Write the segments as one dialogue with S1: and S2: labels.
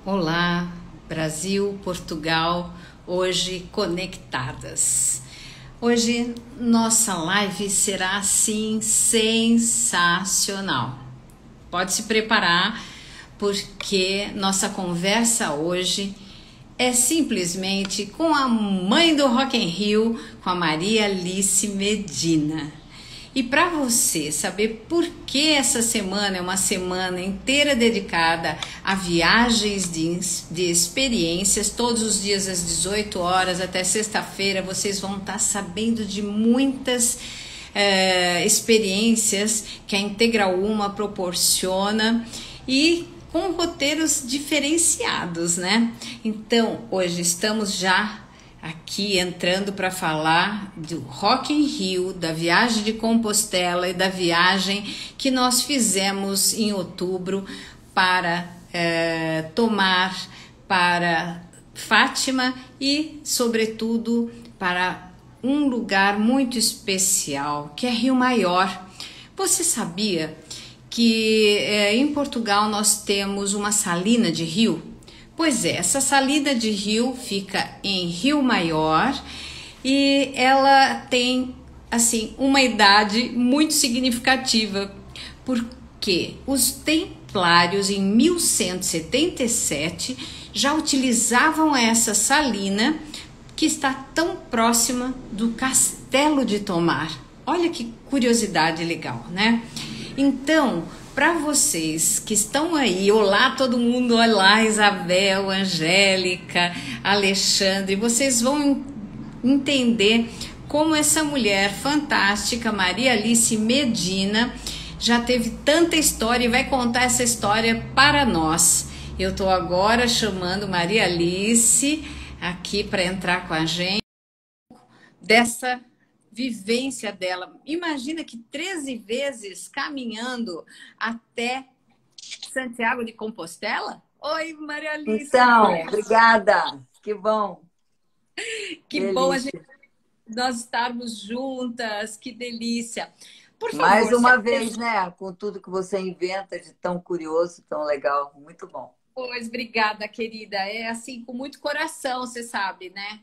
S1: Olá, Brasil, Portugal, hoje conectadas. Hoje nossa live será assim sensacional. Pode se preparar porque nossa conversa hoje é simplesmente com a mãe do Rock in Rio, com a Maria Alice Medina. E para você saber por que essa semana é uma semana inteira dedicada a viagens de experiências, todos os dias às 18 horas até sexta-feira, vocês vão estar sabendo de muitas experiências que a Integral Uma proporciona e com roteiros diferenciados, né? Então, hoje estamos já aqui entrando para falar do Rock in Rio, da viagem de Compostela e da viagem que nós fizemos em outubro para Tomar, para Fátima e, sobretudo, para um lugar muito especial, que é Rio Maior. Você sabia que em Portugal nós temos uma salina de rio? Pois é, essa salina de rio fica em Rio Maior e ela tem assim uma idade muito significativa, porque os templários em 1177 já utilizavam essa salina que está tão próxima do Castelo de Tomar. Olha que curiosidade legal, né? Então, para vocês que estão aí, olá todo mundo, olá Isabel, Angélica, Alexandre, vocês vão entender como essa mulher fantástica, Maria Alice Medina, já teve tanta história e vai contar essa história para nós. Eu estou agora chamando Maria Alice aqui para entrar com a gente dessa vivência dela. Imagina que 13 vezes caminhando até Santiago de Compostela. Oi, Maria Alice.
S2: Então, obrigada. Que bom.
S1: Que bom nós estarmos juntas. Que delícia. Por
S2: Mais
S1: favor,
S2: uma vez, né? Com tudo que você inventa de tão curioso, tão legal. Muito bom.
S1: Pois, obrigada, querida. É assim, com muito coração, você sabe, né?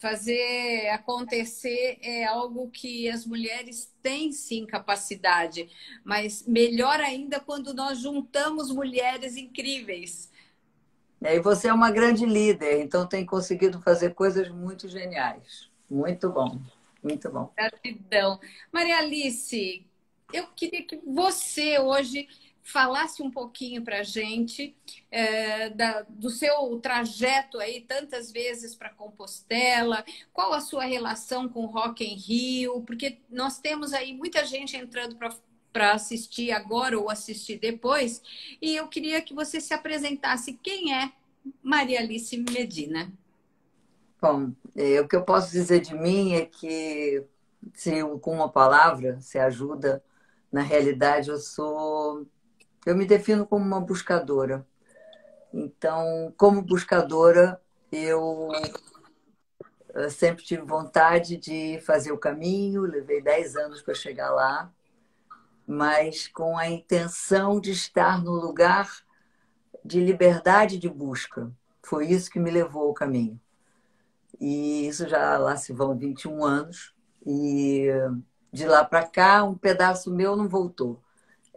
S1: Fazer acontecer é algo que as mulheres têm sim capacidade, mas melhor ainda quando nós juntamos mulheres incríveis.
S2: E você é uma grande líder, então tem conseguido fazer coisas muito geniais. Muito bom, muito bom.
S1: Gratidão. Maria Alice, eu queria que você hoje falasse um pouquinho para a gente do seu trajeto aí tantas vezes para Compostela, qual a sua relação com o Rock em Rio, porque nós temos aí muita gente entrando para assistir agora ou assistir depois, e eu queria que você se apresentasse. Quem é Maria Alice Medina?
S2: Bom, o que eu posso dizer de mim é que, com uma palavra, se ajuda, na realidade eu me defino como uma buscadora. Então, como buscadora, eu sempre tive vontade de fazer o caminho, levei 10 anos para chegar lá, mas com a intenção de estar no lugar de liberdade de busca. Foi isso que me levou ao caminho. E isso já lá se vão 21 anos, e de lá para cá, um pedaço meu não voltou.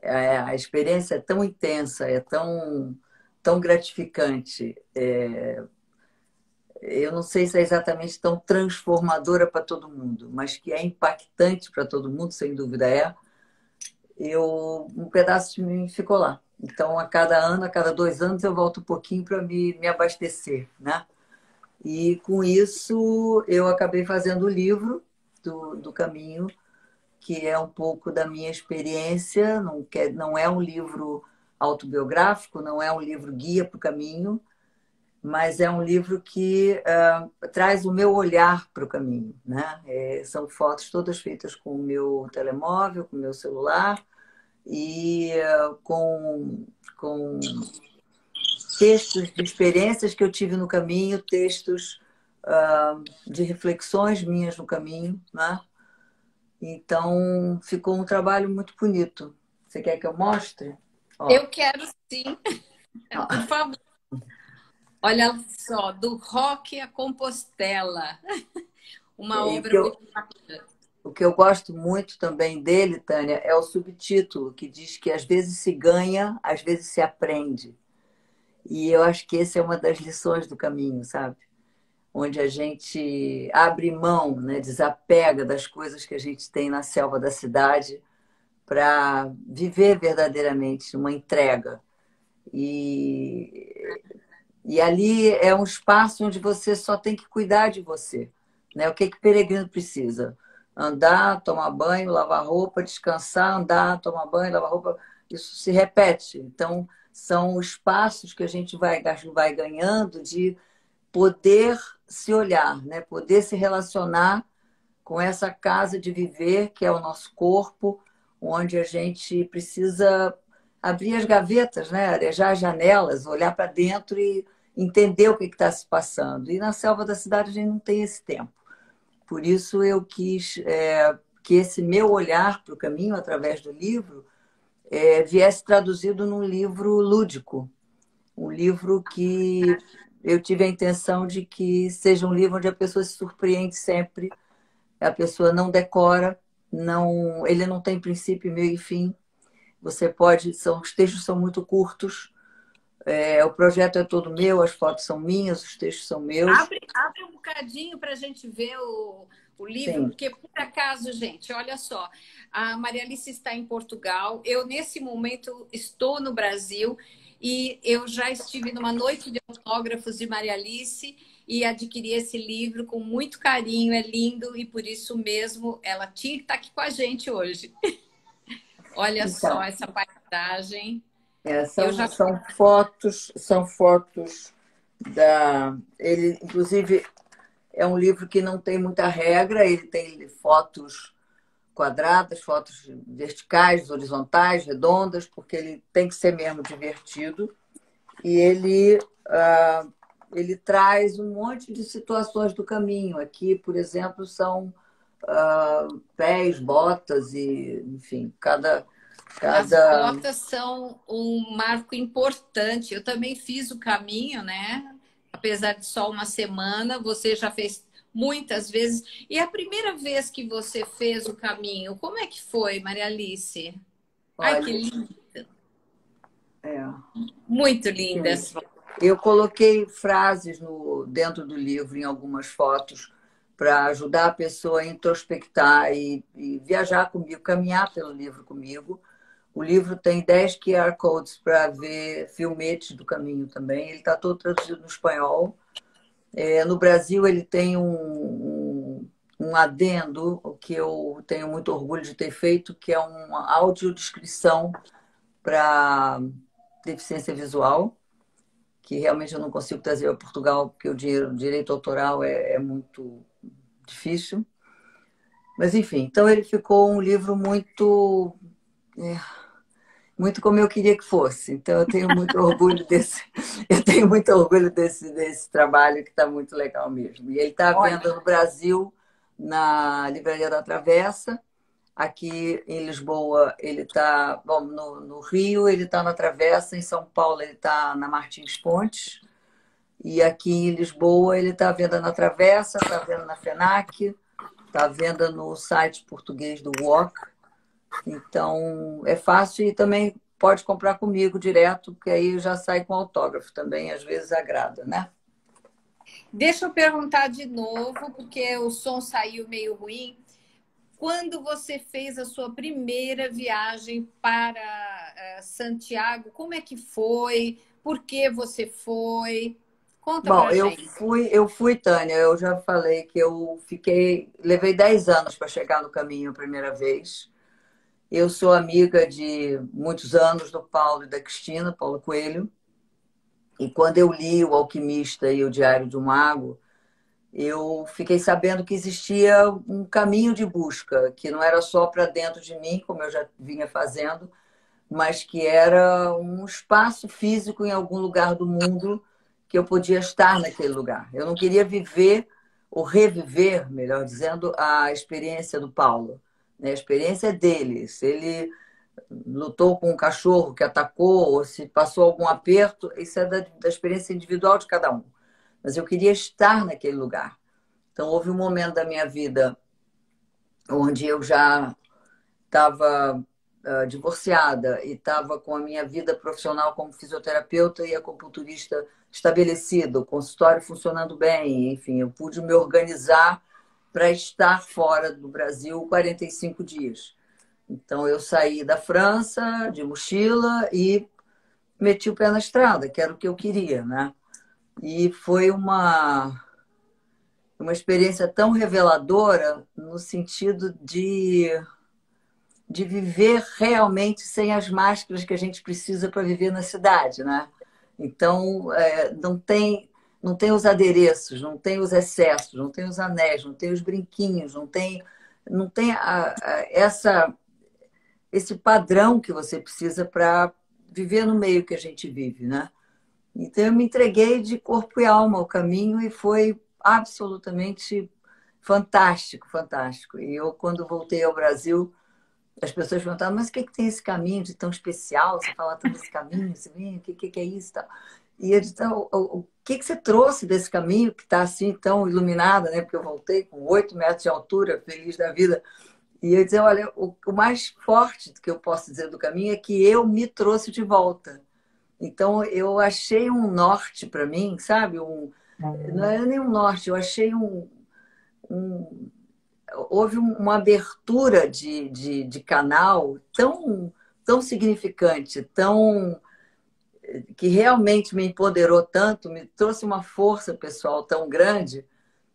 S2: A experiência é tão intensa, é tão gratificante. Eu não sei se é exatamente tão transformadora para todo mundo, mas que é impactante para todo mundo, sem dúvida é. Um pedaço de mim ficou lá. Então, a cada ano, a cada 2 anos, eu volto um pouquinho para me abastecer, né? E com isso, eu acabei fazendo o livro do caminho, que é um pouco da minha experiência. Não é um livro autobiográfico, não é um livro guia para o caminho, mas é um livro que traz o meu olhar para o caminho, né? São fotos todas feitas com o meu telemóvel, com o meu celular e com textos de experiências que eu tive no caminho, textos de reflexões minhas no caminho, né? Então, ficou um trabalho muito bonito. Você quer que eu mostre? Ó.
S1: Eu quero sim, por favor. Olha só, do rock à Compostela. Uma
S2: E
S1: obra muito bacana.
S2: o que eu gosto muito também dele, Tânia, é o subtítulo, que diz que às vezes se ganha, às vezes se aprende. E eu acho que essa é uma das lições do caminho, sabe? Onde a gente abre mão, né, desapega das coisas que a gente tem na selva da cidade para viver verdadeiramente uma entrega. E ali é um espaço onde você só tem que cuidar de você. Né? O que que o peregrino precisa? Andar, tomar banho, lavar roupa, descansar, andar, tomar banho, lavar roupa. Isso se repete. Então, são espaços que a gente vai ganhando de poder se olhar, né? Poder se relacionar com essa casa de viver, que é o nosso corpo, onde a gente precisa abrir as gavetas, né? Arejar as janelas, olhar para dentro e entender o que está se passando. E na selva da cidade a gente não tem esse tempo. Por isso eu quis que esse meu olhar para o caminho através do livro viesse traduzido num livro lúdico, um livro que eu tive a intenção de que seja um livro onde a pessoa se surpreende sempre, a pessoa não decora, não, ele não tem princípio, meio e fim. Você pode, os textos são muito curtos, o projeto é todo meu, as fotos são minhas, os textos são meus.
S1: Abre um bocadinho para a gente ver o livro,
S2: Sim.
S1: porque, por acaso, gente, olha só, a Maria Alice está em Portugal, eu, nesse momento, estou no Brasil e eu já estive numa noite de autógrafos de Maria Alice e adquiri esse livro com muito carinho, é lindo e, por isso mesmo, ela tinha que estar aqui com a gente hoje. Olha só
S2: Então,
S1: essa paisagem.
S2: são fotos da. Ele, inclusive, é um livro que não tem muita regra, ele tem fotos quadradas, fotos verticais, horizontais, redondas, porque ele tem que ser mesmo divertido. E ele traz um monte de situações do caminho. Aqui, por exemplo, são pés, botas e, enfim,
S1: As
S2: cada...
S1: botas são um marco importante. Eu também fiz o caminho, né? Apesar de só uma semana, você já fez muitas vezes. E a primeira vez que você fez o caminho, como é que foi, Maria Alice? Ai, que
S2: Olha,
S1: lindo!
S2: é,
S1: Muito linda essa.
S2: eu coloquei frases dentro do livro, em algumas fotos, para ajudar a pessoa a introspectar e viajar comigo, caminhar pelo livro comigo. O livro tem 10 QR Codes para ver filmetes do caminho também. Ele está todo traduzido no espanhol. No Brasil, ele tem um adendo, o que eu tenho muito orgulho de ter feito, que é uma audiodescrição para deficiência visual, que realmente eu não consigo trazer a Portugal, porque o direito autoral é muito difícil. Mas, enfim, então ele ficou um livro muito como eu queria que fosse. Então eu tenho muito orgulho desse trabalho que está muito legal mesmo. E ele está à venda no Brasil, na Livraria da Travessa. Aqui em Lisboa ele está, bom, no Rio ele está na Travessa, em São Paulo ele está na Martins Pontes. E aqui em Lisboa ele está à venda na Travessa, está à venda na FENAC, está à venda no site português do Walk. Então, é fácil e também pode comprar comigo direto, porque aí já sai com autógrafo também, às vezes agrada, né?
S1: Deixa eu perguntar de novo, porque o som saiu meio ruim. Quando você fez a sua primeira viagem para Santiago, como é que foi? Por que você foi? Conta
S2: Bom,
S1: pra gente.
S2: eu fui, Tânia, eu já falei que levei 10 anos para chegar no caminho a primeira vez. Eu sou amiga de muitos anos do Paulo e da Cristina, Paulo Coelho. E quando eu li O Alquimista e O Diário de um Mago, eu fiquei sabendo que existia um caminho de busca, que não era só para dentro de mim, como eu já vinha fazendo, mas que era um espaço físico em algum lugar do mundo que eu podia estar naquele lugar. Eu não queria viver ou reviver, melhor dizendo, a experiência do Paulo, né? A experiência dele. Se ele lutou com um cachorro que atacou, ou se passou algum aperto, isso é da experiência individual de cada um. Mas eu queria estar naquele lugar. Então, houve um momento da minha vida onde eu já estava divorciada e estava com a minha vida profissional como fisioterapeuta e acupunturista estabelecida, o consultório funcionando bem, enfim, eu pude me organizar para estar fora do Brasil 45 dias. Então, eu saí da França de mochila e meti o pé na estrada, que era o que eu queria, né? E foi uma experiência tão reveladora no sentido de viver realmente sem as máscaras que a gente precisa para viver na cidade, né? Então, não tem os adereços, não tem os excessos, não tem os anéis, não tem os brinquinhos, não tem esse padrão que você precisa para viver no meio que a gente vive, né? Então, eu me entreguei de corpo e alma ao caminho e foi absolutamente fantástico, fantástico. E eu, quando voltei ao Brasil, as pessoas perguntavam, mas o que, é que tem esse caminho de tão especial? Você fala tanto desse caminho, você vem, o que é isso? Tal. E eu disse, então, o que, que você trouxe desse caminho que está assim tão iluminado, né? Porque eu voltei com 8 metros de altura, feliz da vida. E eu disse, olha, o mais forte que eu posso dizer do caminho é que eu me trouxe de volta. Então, eu achei um norte para mim, sabe? Não era nem um norte, eu achei houve uma abertura de canal tão significante, que realmente me empoderou tanto, me trouxe uma força pessoal tão grande,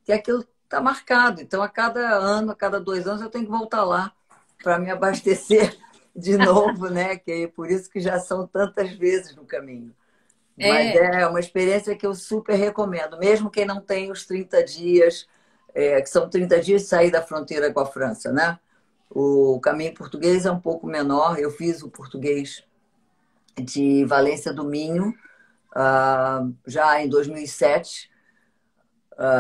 S2: que aquilo está marcado. Então, a cada ano, a cada 2 anos, eu tenho que voltar lá para me abastecer de novo, né? Que é por isso que já são tantas vezes no caminho. Mas
S1: É,
S2: é uma experiência que eu super recomendo, mesmo quem não tem os 30 dias, que são 30 dias de sair da fronteira com a França, né? O caminho português é um pouco menor. Eu fiz o português de Valência do Minho já em 2007.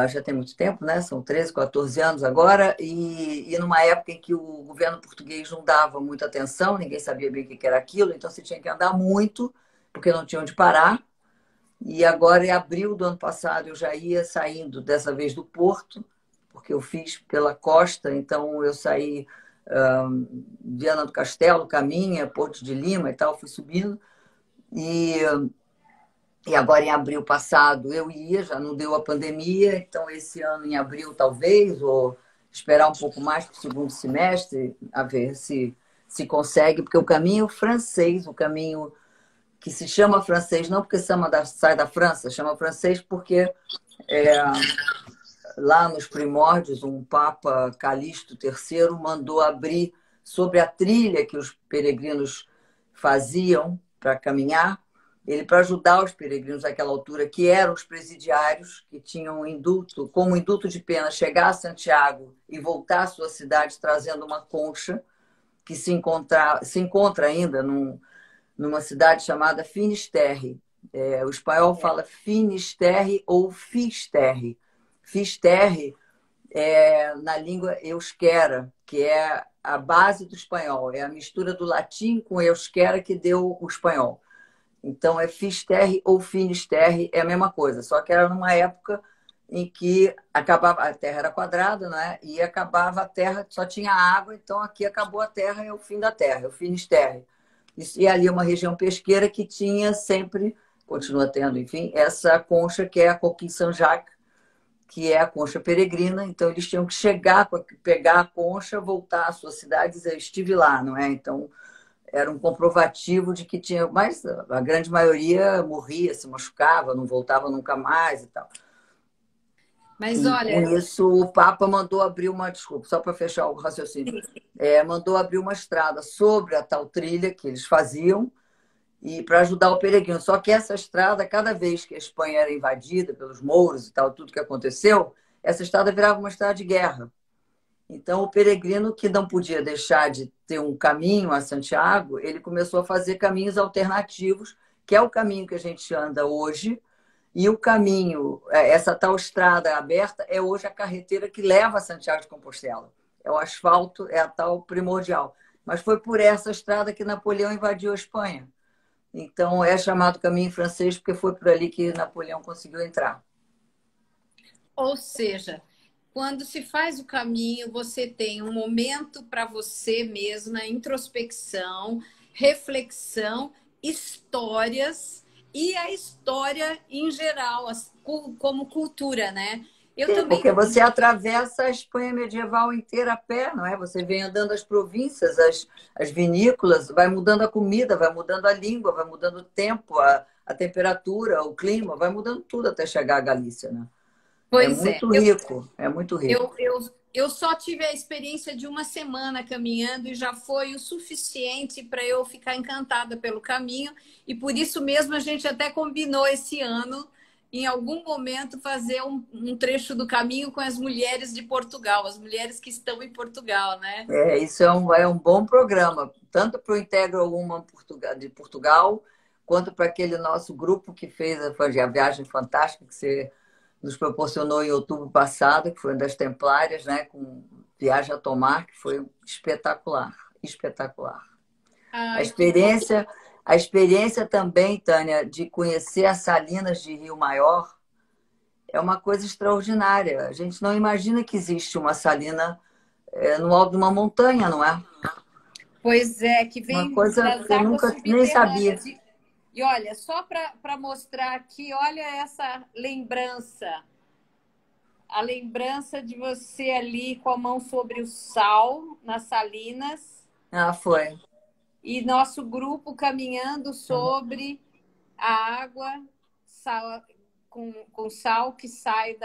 S2: Já tem muito tempo, né? São 13, 14 anos agora, e numa época em que o governo português não dava muita atenção, ninguém sabia bem o que era aquilo, então você tinha que andar muito, porque não tinha onde parar. E agora, em abril do ano passado, eu já ia saindo, dessa vez do Porto, porque eu fiz pela costa, então eu saí Viana do Castelo, Caminha, Porto de Lima e tal, fui subindo. E agora, em abril passado, eu ia, já não deu a pandemia, então esse ano, em abril, talvez, ou esperar um pouco mais para o segundo semestre, a ver se consegue, porque o caminho francês, o caminho que se chama francês, não porque sai da França, chama francês porque lá nos primórdios, um Papa Calixto III mandou abrir sobre a trilha que os peregrinos faziam para caminhar, ele para ajudar os peregrinos naquela altura, que eram os presidiários, que tinham indulto, como indulto de pena, chegar a Santiago e voltar à sua cidade trazendo uma concha, que se encontra ainda numa cidade chamada Finisterre. O espanhol fala Finisterre ou Fisterre. Fisterre é na língua euskera, que é a base do espanhol. É a mistura do latim com o euskera que deu o espanhol. Então, é Fisterre ou Finisterre, é a mesma coisa. Só que era numa época em que acabava, a terra era quadrada, né? E acabava a terra, só tinha água, então aqui acabou a terra, é o fim da terra, é o Finisterre. E ali é uma região pesqueira que tinha sempre, continua tendo, enfim, essa concha que é a Coquille Saint-Jacques, que é a concha peregrina. Então, eles tinham que chegar, pegar a concha, voltar à sua cidade e dizer, eu estive lá, não é? Então, era um comprovativo de que tinha... Mas a grande maioria morria, se machucava, não voltava nunca mais e tal.
S1: mas
S2: E com
S1: olha,
S2: isso, o Papa mandou abrir uma... Desculpa, só para fechar o raciocínio. Mandou abrir uma estrada sobre a tal trilha que eles faziam, e para ajudar o peregrino. Só que essa estrada, cada vez que a Espanha era invadida pelos mouros e tal, tudo que aconteceu, essa estrada virava uma estrada de guerra. Então, o peregrino, que não podia deixar de ter um caminho a Santiago, ele começou a fazer caminhos alternativos, que é o caminho que a gente anda hoje, e o caminho, essa tal estrada aberta, é hoje a carreteira que leva a Santiago de Compostela. É o asfalto, é a tal primordial. mas foi por essa estrada que Napoleão invadiu a Espanha. Então é chamado caminho francês porque foi por ali que Napoleão conseguiu entrar.
S1: Ou seja, quando se faz o caminho, você tem um momento para você mesma, introspecção, reflexão, histórias e a história em geral, como cultura, né? Eu
S2: Sim,
S1: também.
S2: porque você atravessa a Espanha medieval inteira a pé, não é? Você vem andando as províncias, as vinícolas, vai mudando a comida, vai mudando a língua, vai mudando o tempo, a temperatura, o clima, vai mudando tudo até chegar à Galícia, né? É
S1: Pois é.
S2: muito rico, é muito rico.
S1: Eu, eu, eu só tive a experiência de uma semana caminhando e já foi o suficiente para eu ficar encantada pelo caminho. E por isso mesmo a gente até combinou esse ano, em algum momento, fazer um trecho do caminho com as mulheres de Portugal, as mulheres que estão em Portugal, né?
S2: Isso é um bom programa, tanto para o Integral Woman de Portugal, quanto para aquele nosso grupo que fez a viagem fantástica que você nos proporcionou em outubro passado, que foi uma das Templárias, né, com Viagem a Tomar, que foi espetacular, espetacular. A
S1: Ai, que bom.
S2: experiência, a experiência também, Tânia, de conhecer as salinas de Rio Maior é uma coisa extraordinária. A gente não imagina que existe uma salina no alto de uma montanha, não é?
S1: Pois é, que
S2: Uma
S1: vem
S2: coisa
S1: das
S2: que eu
S1: águas
S2: nunca nem sabia.
S1: subterrâneas. E olha, só para mostrar aqui, olha essa lembrança. A lembrança de você ali com a mão sobre o sal, nas salinas,
S2: Ah, foi.
S1: e nosso grupo caminhando sobre a água sal, com sal que sai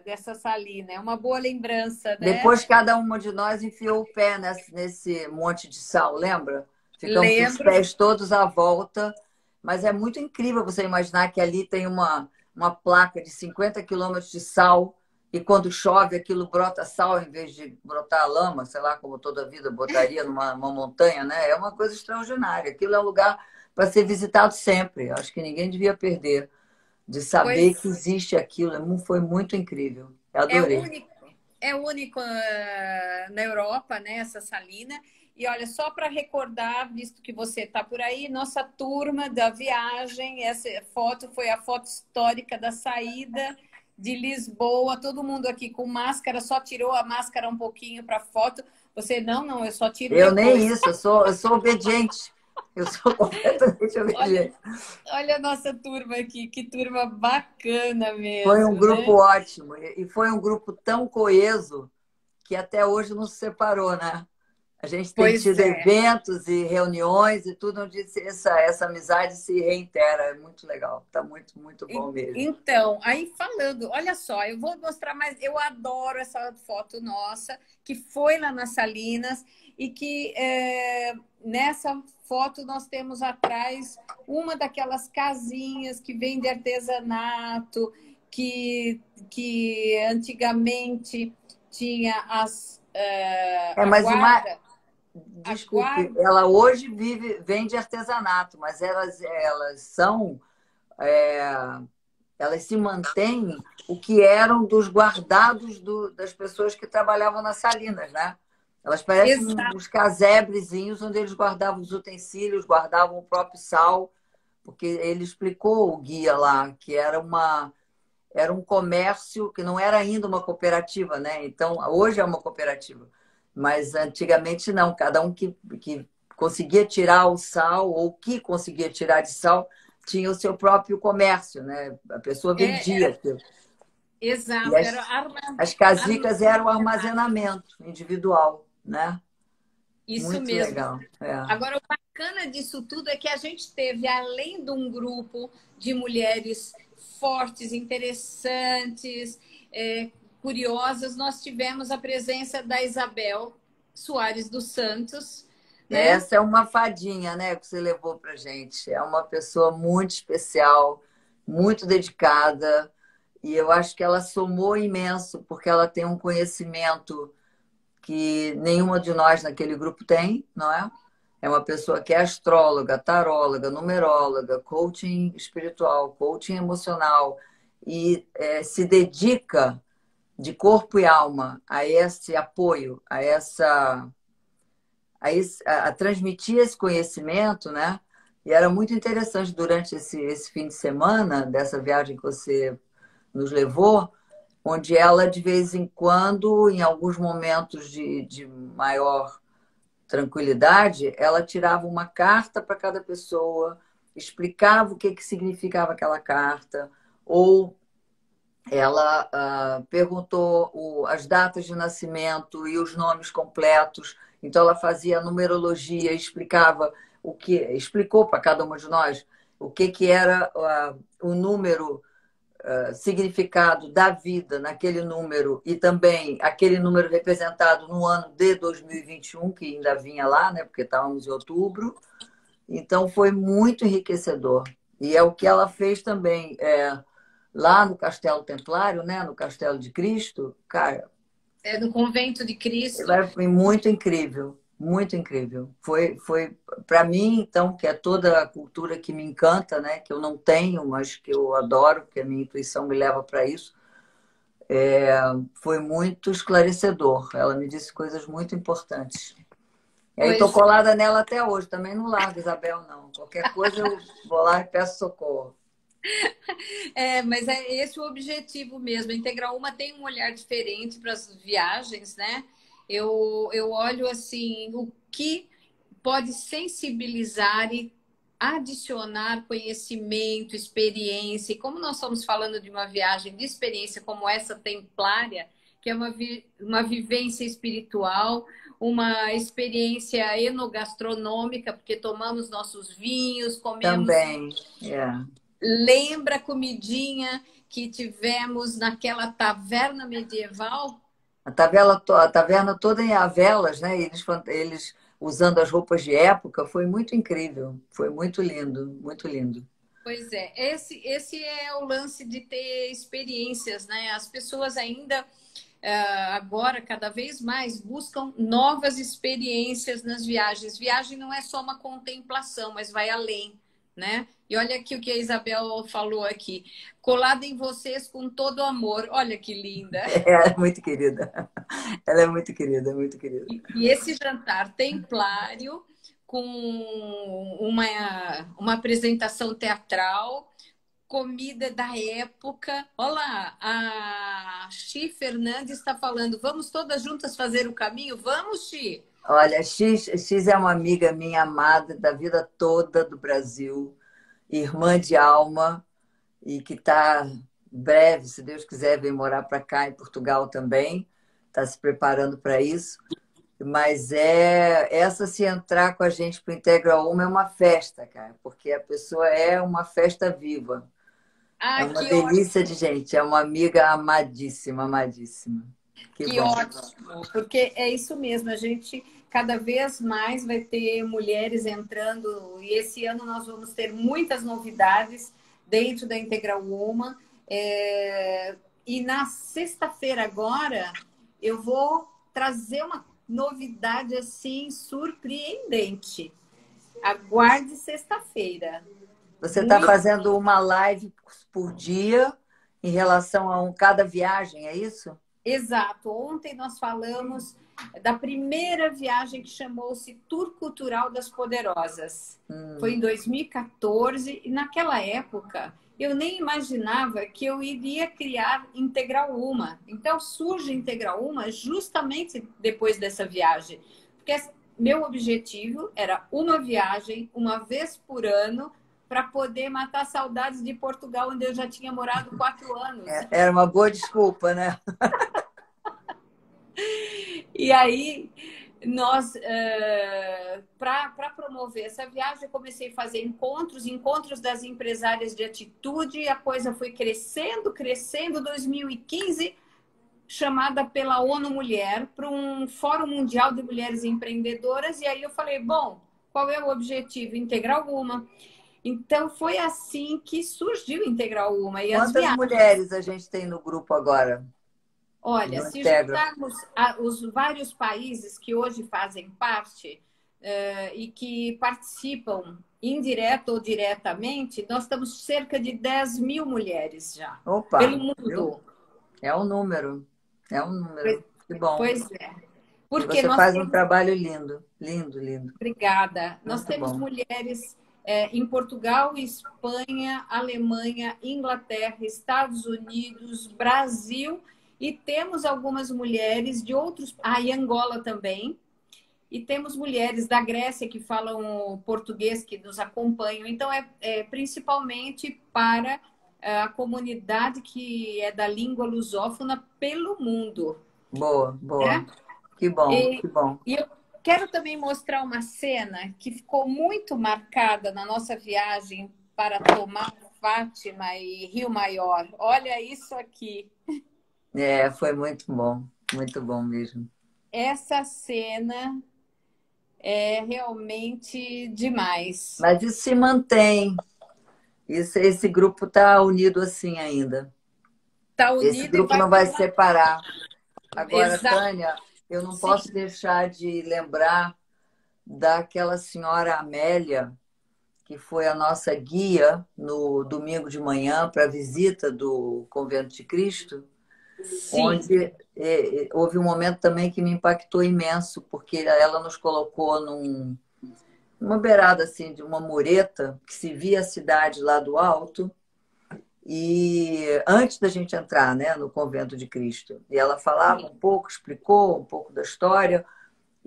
S1: dessa salina. É uma boa lembrança, né?
S2: Depois cada uma de nós enfiou o pé nesse monte de sal, lembra? Ficamos com os
S1: Lembro.
S2: pés todos à volta. Mas é muito incrível você imaginar que ali tem uma placa de 50 quilômetros de sal e quando chove aquilo brota sal em vez de brotar lama, sei lá, como toda a vida botaria numa montanha, né? É uma coisa extraordinária. Aquilo é um lugar para ser visitado sempre. Acho que ninguém devia perder de saber que
S1: Pois
S2: existe aquilo. Foi muito incrível. Eu
S1: é
S2: adorei.
S1: único, é único na Europa, né, essa salina. E olha, só para recordar, visto que você está por aí, nossa turma da viagem, essa foto foi a foto histórica da saída de Lisboa. Todo mundo aqui com máscara, só tirou a máscara um pouquinho para foto. Você, não, eu só tiro
S2: Eu nem
S1: depois.
S2: isso, eu sou obediente. Eu sou completamente
S1: Olha,
S2: obediente.
S1: olha a nossa turma aqui, que turma bacana
S2: Foi um
S1: mesmo,
S2: grupo
S1: né?
S2: ótimo. E foi um grupo tão coeso que até hoje não se separou, né? A gente tem
S1: Pois
S2: tido
S1: é.
S2: eventos e reuniões e tudo onde essa amizade se reitera. É muito legal. Está muito, muito bom mesmo.
S1: Então, aí falando, olha só, eu vou mostrar mais. Eu adoro essa foto nossa, que foi lá nas Salinas, e que nessa foto nós temos atrás uma daquelas casinhas que vem de artesanato, que antigamente tinha a
S2: Mas
S1: guarda. A
S2: desculpe,
S1: guarda.
S2: ela hoje vende artesanato, mas elas são. é, Elas se mantêm o que eram dos guardados das pessoas que trabalhavam nas salinas, né? Elas parecem uns casebrezinhos onde eles guardavam os utensílios, guardavam o próprio sal, porque ele explicou o guia lá que era um comércio que não era ainda uma cooperativa, né? Então, hoje é uma cooperativa, mas antigamente não. Cada um que conseguia tirar o sal ou que conseguia tirar de sal tinha o seu próprio comércio, né? A pessoa vendia
S1: Era,
S2: aquilo. E
S1: exato, era
S2: as casicas eram o armazenamento individual, né?
S1: isso
S2: Muito
S1: mesmo.
S2: legal. É.
S1: Agora, o bacana disso tudo é que a gente teve, além de um grupo de mulheres fortes, interessantes, curiosas, nós tivemos a presença da Isabel Soares dos Santos, né?
S2: Essa é uma fadinha, né, que você levou para gente. É uma pessoa muito especial, muito dedicada, e eu acho que ela somou imenso, porque ela tem um conhecimento que nenhuma de nós naquele grupo tem, não é? É uma pessoa que é astróloga, taróloga, numeróloga, coaching espiritual, coaching emocional, e se dedica de corpo e alma a esse apoio, a essa a transmitir esse conhecimento, né? E era muito interessante durante esse fim de semana, dessa viagem que você nos levou, onde ela, de vez em quando, em alguns momentos de maior tranquilidade, ela tirava uma carta para cada pessoa, explicava o que significava aquela carta, ou ela perguntou as datas de nascimento e os nomes completos. Então, ela fazia a numerologia, explicava explicou para cada uma de nós o que era o número, significado da vida naquele número e também aquele número representado no ano de 2021, que ainda vinha lá, né? Porque estávamos em outubro. Então, foi muito enriquecedor. E é o que ela fez também. Lá no Castelo Templário, né? No Castelo de Cristo, cara.
S1: No Convento de Cristo.
S2: Foi muito incrível, muito incrível. Foi para mim, então, que é toda a cultura que me encanta, né? Que eu não tenho, mas que eu adoro, porque a minha intuição me leva para isso. Foi muito esclarecedor. Ela me disse coisas muito importantes. E aí estou colada nela até hoje. Também não largo, Isabel, não. Qualquer coisa eu vou lá e peço socorro.
S1: Mas é esse o objetivo mesmo. A Integral Uma tem um olhar diferente para as viagens, né? Eu olho assim, o que pode sensibilizar e adicionar conhecimento, experiência. E como nós estamos falando de uma viagem de experiência como essa templária, que é uma vivência espiritual, uma experiência enogastronômica, porque tomamos nossos vinhos, comemos...
S2: Também,
S1: Lembra a comidinha que tivemos naquela taverna medieval?
S2: A taverna toda em velas, né? Eles usando as roupas de época, foi muito incrível. Foi muito lindo, muito lindo.
S1: Pois é, esse é o lance de ter experiências, né? As pessoas ainda, agora, cada vez mais, buscam novas experiências nas viagens. Viagem não é só uma contemplação, mas vai além, né? E olha aqui o que a Isabel falou aqui. Colada em vocês com todo amor. Olha que linda.
S2: Ela é muito querida. Ela é muito querida, muito querida.
S1: E esse jantar templário com uma apresentação teatral, comida da época. Olá, a Xi Fernandes está falando. Vamos todas juntas fazer o caminho? Vamos, Xi!
S2: Olha, X é uma amiga minha amada da vida toda do Brasil, irmã de alma, e que está breve, se Deus quiser, vir morar para cá em Portugal também. Está se preparando para isso. Mas se entrar com a gente para o Integral Uma é uma festa, cara, porque a pessoa é uma festa viva. É uma delícia de gente, é uma amiga amadíssima, amadíssima.
S1: Que ótimo, porque é isso mesmo, a gente cada vez mais vai ter mulheres entrando, e esse ano nós vamos ter muitas novidades dentro da Integral Uma. E na sexta-feira agora eu vou trazer uma novidade assim surpreendente. Aguarde sexta-feira.
S2: Você está fazendo uma live por dia em relação a cada viagem, é isso?
S1: Exato. Ontem nós falamos da primeira viagem que chamou-se Tour Cultural das Poderosas. Foi em 2014 e naquela época eu nem imaginava que eu iria criar Integral Uma. Então surge Integral Uma justamente depois dessa viagem. Porque meu objetivo era uma viagem, uma vez por ano, para poder matar saudades de Portugal, onde eu já tinha morado 4 anos.
S2: Era uma boa desculpa, né?
S1: E aí, nós, para promover essa viagem, eu comecei a fazer encontros das empresárias de atitude, a coisa foi crescendo, 2015, chamada pela ONU Mulher para um Fórum Mundial de Mulheres Empreendedoras, e aí eu falei, bom, qual é o objetivo? Integral Uma. Então, foi assim que surgiu Integral Uma. E
S2: quantas mulheres a gente tem no grupo agora?
S1: Olha, se juntarmos os vários países que hoje fazem parte e que participam indireta ou diretamente, nós estamos cerca de 10 mil mulheres já. Pelo mundo.
S2: É um número. É um número. Que bom.
S1: Pois é.
S2: E
S1: porque
S2: você
S1: nós
S2: faz um
S1: temos.
S2: trabalho lindo, lindo, lindo.
S1: Obrigada. Nós
S2: Muito
S1: temos
S2: bom.
S1: mulheres em Portugal, Espanha, Alemanha, Inglaterra, Estados Unidos, Brasil, e temos algumas mulheres de outros. Ah, e Angola também. E temos mulheres da Grécia que falam português, que nos acompanham. Então, é principalmente para a comunidade que é da língua lusófona pelo mundo,
S2: Boa, boa.
S1: né?
S2: Que bom,
S1: E,
S2: que bom.
S1: e eu quero também mostrar uma cena que ficou muito marcada na nossa viagem para Tomar, Fátima e Rio Maior. Olha isso aqui.
S2: É, foi muito bom mesmo.
S1: Essa cena é realmente demais.
S2: Mas isso se mantém. Esse grupo está unido assim ainda.
S1: Está
S2: Esse
S1: unido e
S2: grupo
S1: vai
S2: não vai
S1: mandar.
S2: se separar. Agora,
S1: Exato.
S2: Tânia, eu não
S1: Sim,
S2: posso deixar de lembrar daquela senhora Amélia, que foi a nossa guia no domingo de manhã para a visita do Convento de Cristo,
S1: sim.
S2: onde houve um momento também que me impactou imenso, porque ela nos colocou numa beirada assim de uma mureta que se via a cidade lá do alto e antes da gente entrar, né, no Convento de Cristo. E ela falava um pouco, explicou um pouco da história,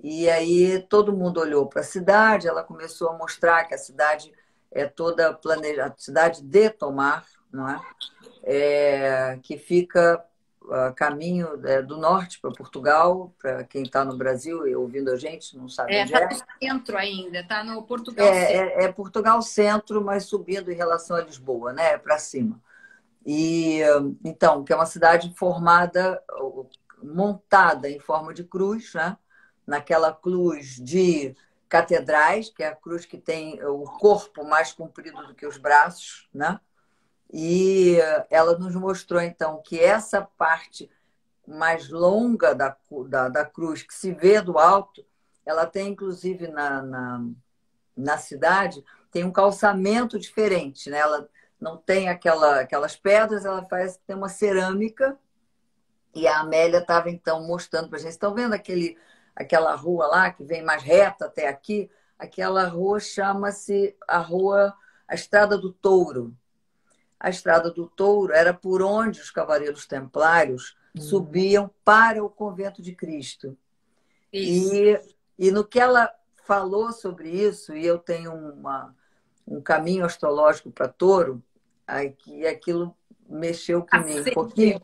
S2: e aí todo mundo olhou para a cidade, ela começou a mostrar que a cidade é toda planejada, a cidade de Tomar, não é? Que fica a caminho do norte para Portugal, para quem está no Brasil e ouvindo a gente, não sabe onde
S1: Está
S2: é.
S1: no centro ainda, está no Portugal Centro.
S2: É Portugal centro, mas subindo em relação a Lisboa, né? Para cima. E então, que é uma cidade formada, montada em forma de cruz, né? Naquela cruz de catedrais, que é a cruz que tem o corpo mais comprido do que os braços, né? E ela nos mostrou, então, que essa parte mais longa da cruz, que se vê do alto, ela tem, inclusive, na cidade, tem um calçamento diferente, né? Ela não tem aquelas pedras, ela parece que tem uma cerâmica. E a Amélia estava, então, mostrando para a gente. Estão vendo aquela rua lá, que vem mais reta até aqui? Aquela rua chama-se a Estrada do Touro. A Estrada do Touro era por onde os cavaleiros templários subiam para o Convento de Cristo.
S1: Isso.
S2: E no que ela falou sobre isso, e eu tenho um caminho astrológico para touro, aí aquilo mexeu comigo um pouquinho.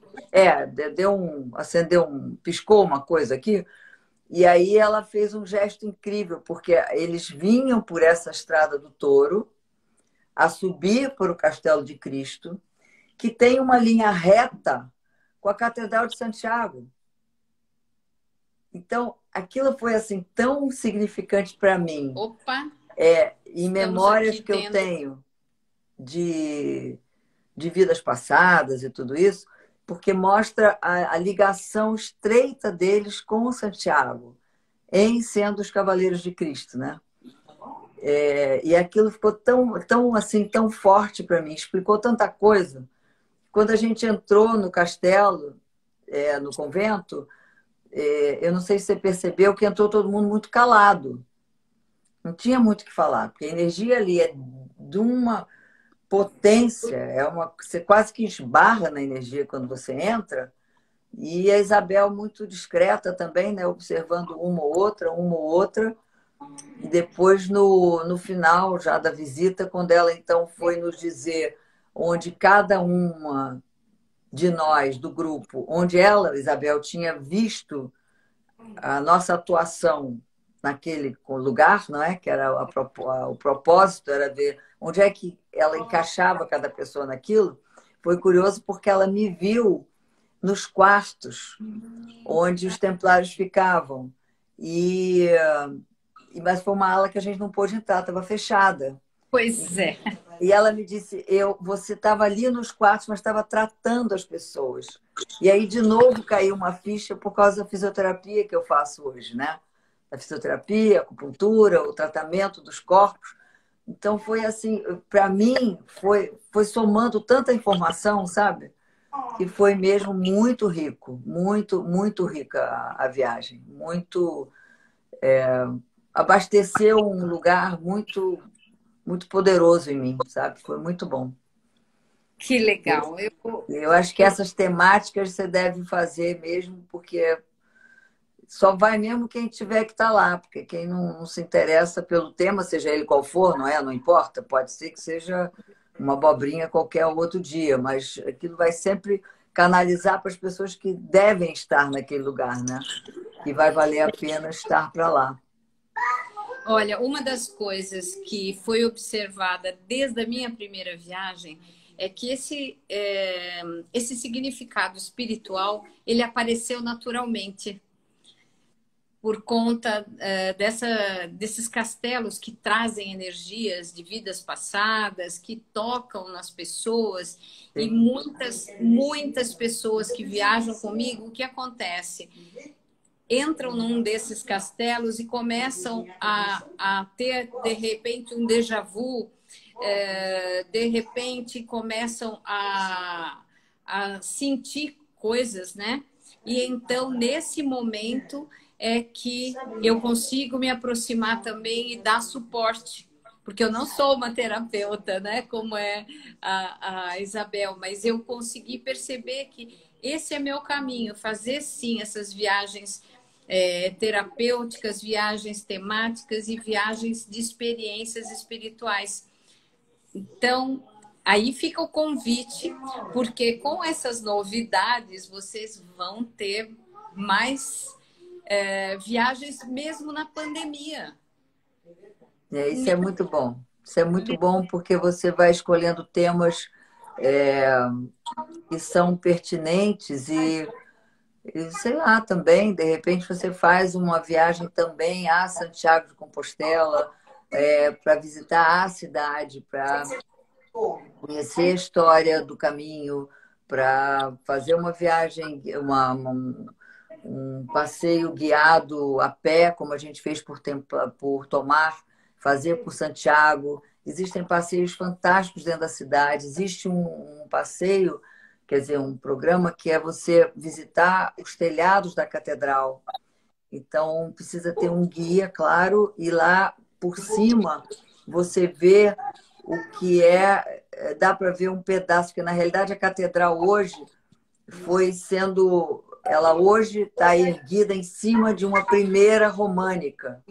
S1: Acendeu.
S2: Piscou uma coisa aqui, e aí ela fez um gesto incrível, porque eles vinham por essa estrada do touro a subir para o Castelo de Cristo, que tem uma linha reta com a Catedral de Santiago. Então, aquilo foi assim tão significante para mim,
S1: Opa,
S2: em
S1: estamos
S2: memórias
S1: aqui
S2: que eu
S1: tendo.
S2: tenho de vidas passadas e tudo isso, porque mostra a ligação estreita deles com o Santiago, em sendo os Cavaleiros de Cristo, né? E aquilo ficou tão assim, tão forte para mim, explicou tanta coisa. Quando a gente entrou no castelo, no convento, eu não sei se você percebeu que entrou todo mundo muito calado. Não tinha muito o que falar, porque a energia ali é de uma potência, você quase que esbarra na energia quando você entra. E a Isabel muito discreta também, né, observando uma ou outra. E depois, no final já da visita, quando ela então foi nos dizer onde cada uma de nós, do grupo, onde ela, Isabel, tinha visto a nossa atuação naquele lugar, não é? Que era o propósito, era ver onde é que ela encaixava cada pessoa naquilo. Foi curioso porque ela me viu nos quartos onde os templários ficavam. Mas foi uma ala que a gente não pôde entrar, estava fechada.
S1: Pois é.
S2: E ela me disse, você estava ali nos quartos, mas estava tratando as pessoas. E aí, de novo, caiu uma ficha por causa da fisioterapia que eu faço hoje, né? A fisioterapia, a acupuntura, o tratamento dos corpos. Então, foi assim, para mim, foi somando tanta informação, sabe? que foi mesmo muito rico, muito rica a viagem, muito abasteceu um lugar muito poderoso em mim, sabe? Foi muito bom.
S1: Que legal.
S2: Eu acho que essas temáticas você deve fazer mesmo, porque só vai mesmo quem tiver que estar lá, porque quem não se interessa pelo tema, seja ele qual for, não é? Não importa, pode ser que seja uma abobrinha qualquer outro dia, mas aquilo vai sempre canalizar para as pessoas que devem estar naquele lugar, né? Que vai valer a pena estar para lá.
S1: Olha, uma das coisas que foi observada desde a minha primeira viagem é que esse significado espiritual ele apareceu naturalmente por conta desses castelos que trazem energias de vidas passadas, que tocam nas pessoas. E
S2: Sim.
S1: muitas pessoas que viajam comigo, o que acontece? Entram num desses castelos e começam a ter, de repente, um déjà vu, de repente começam a sentir coisas, né? E então, nesse momento, é que eu consigo me aproximar também e dar suporte. Porque eu não sou uma terapeuta, né? Como é a Isabel, mas eu consegui perceber que esse é meu caminho, fazer sim essas viagens terapêuticas, viagens temáticas e viagens de experiências espirituais. Então, aí fica o convite, porque com essas novidades vocês vão ter mais viagens mesmo na pandemia.
S2: Isso é muito bom. Isso é muito bom porque você vai escolhendo temas que são pertinentes e, sei lá, também, de repente você faz uma viagem também a Santiago de Compostela, para visitar a cidade, para conhecer a história do caminho, para fazer uma viagem, um passeio guiado a pé, como a gente fez por Tomar, fazer por Santiago. Existem passeios fantásticos dentro da cidade. Existe um passeio, quer dizer, um programa que é você visitar os telhados da catedral. Então, precisa ter um guia, claro, e lá por cima você vê o que dá para ver um pedaço, porque na realidade a catedral hoje ela hoje está erguida em cima de uma primeira românica.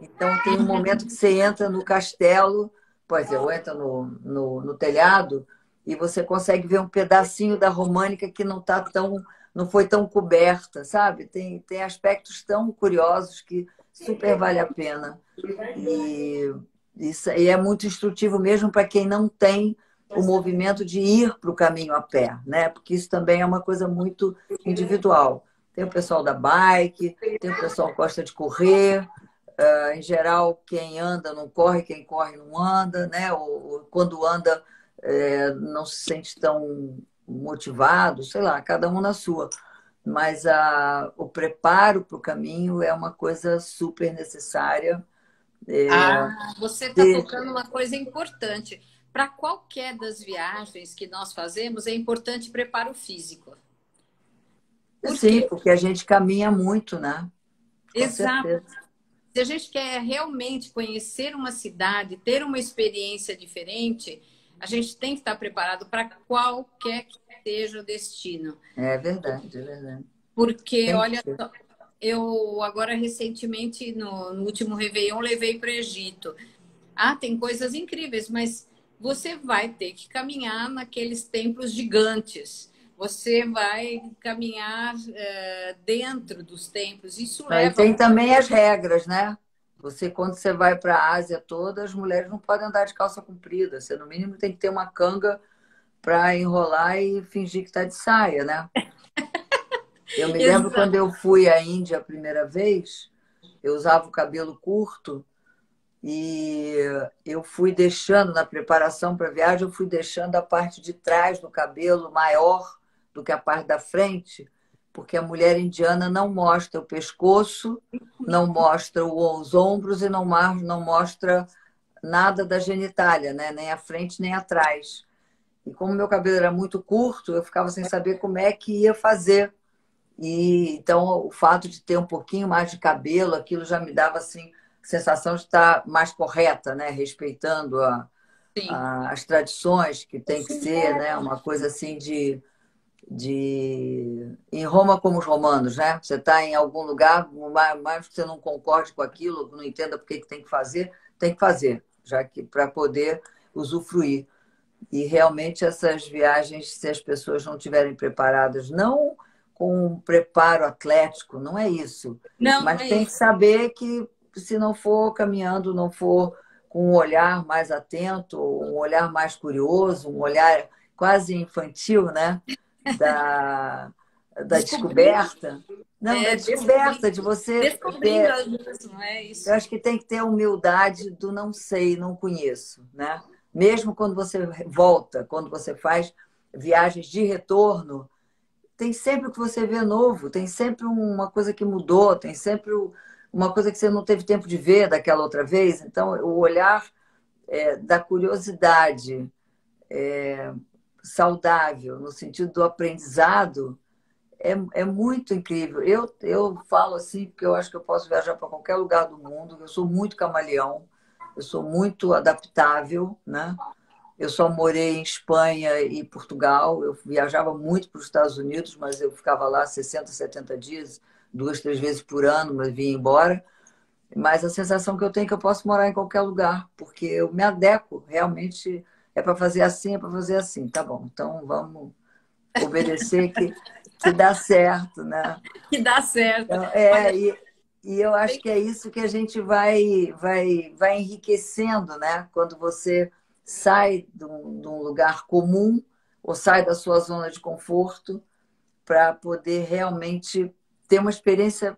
S2: Então tem um momento que você entra no castelo, pois é, ou entra no telhado, e você consegue ver um pedacinho da românica que não foi tão coberta, sabe? Tem aspectos tão curiosos que super vale a pena. E isso aí é muito instrutivo mesmo para quem não tem o movimento de ir para o caminho a pé, né? Porque isso também é uma coisa muito individual. Tem o pessoal da bike, tem o pessoal que gosta de correr. Em geral, quem anda não corre, quem corre não anda, né? Ou quando anda não se sente tão motivado, sei lá, cada um na sua. Mas o preparo para o caminho é uma coisa super necessária.
S1: Você está tocando uma coisa importante. Para qualquer das viagens que nós fazemos, é importante preparo físico. Por
S2: Sim,
S1: quê?
S2: porque a gente caminha muito, né? Com
S1: Exato.
S2: certeza.
S1: Se a gente quer realmente conhecer uma cidade, ter uma experiência diferente, a gente tem que estar preparado para qualquer que seja o destino.
S2: É verdade, é verdade.
S1: Porque,
S2: Tem que
S1: olha,
S2: ser.
S1: eu agora recentemente, no último Réveillon, levei para o Egito. Tem coisas incríveis, mas você vai ter que caminhar naqueles templos gigantes. Você vai caminhar dentro dos templos. Isso
S2: E
S1: leva.
S2: tem também as regras, né? Quando você vai para a Ásia toda, as mulheres não podem andar de calça comprida. Você, no mínimo, tem que ter uma canga para enrolar e fingir que está de saia, né? Eu me lembro quando
S1: Exato.
S2: eu fui à Índia a primeira vez, eu usava o cabelo curto e eu fui deixando, na preparação para a viagem, eu fui deixando a parte de trás do cabelo maior do que a parte da frente, porque a mulher indiana não mostra o pescoço, não mostra os ombros e não mostra nada da genitália, né? Nem à frente nem atrás. E como meu cabelo era muito curto, eu ficava sem saber como é que ia fazer. E então o fato de ter um pouquinho mais de cabelo, aquilo já me dava assim a sensação de estar mais correta, né? Respeitando
S1: Sim.
S2: as tradições que tem que ser, né? Uma coisa assim de em Roma como os romanos, né? Você está em algum lugar, mais que você não concorde com aquilo, não entenda por que tem que fazer, já que para poder usufruir. E realmente essas viagens, se as pessoas não estiverem preparadas, não com um preparo atlético, não é isso,
S1: Não, não
S2: mas
S1: é
S2: tem que
S1: isso.
S2: saber que se não for caminhando, não for com um olhar mais atento, um olhar mais curioso, um olhar quase infantil, né? da, da
S1: Descobrindo,
S2: descoberta. Não, da
S1: descobrindo,
S2: descoberta, de você
S1: descobrindo
S2: ter.
S1: as coisas, não é
S2: Eu
S1: isso?
S2: acho que tem que ter a humildade do não sei, não conheço, né? Mesmo quando você volta, quando você faz viagens de retorno, tem sempre o que você vê novo, tem sempre uma coisa que mudou, tem sempre uma coisa que você não teve tempo de ver daquela outra vez. Então, o olhar da curiosidade saudável, no sentido do aprendizado, é muito incrível. Eu falo assim, porque eu acho que eu posso viajar para qualquer lugar do mundo. Eu sou muito camaleão, eu sou muito adaptável, né? Eu só morei em Espanha e Portugal. Eu viajava muito para os Estados Unidos, mas eu ficava lá 60, 70 dias, 2, 3 vezes por ano, mas vinha embora. Mas a sensação que eu tenho é que eu posso morar em qualquer lugar, porque eu me adequo. Realmente é para fazer assim, é para fazer assim. Tá bom, então vamos obedecer que dá certo, né?
S1: Que dá certo.
S2: Então,
S1: Olha,
S2: e eu acho que é isso que a gente vai enriquecendo, né? Quando você sai de um lugar comum ou sai da sua zona de conforto para poder realmente ter uma experiência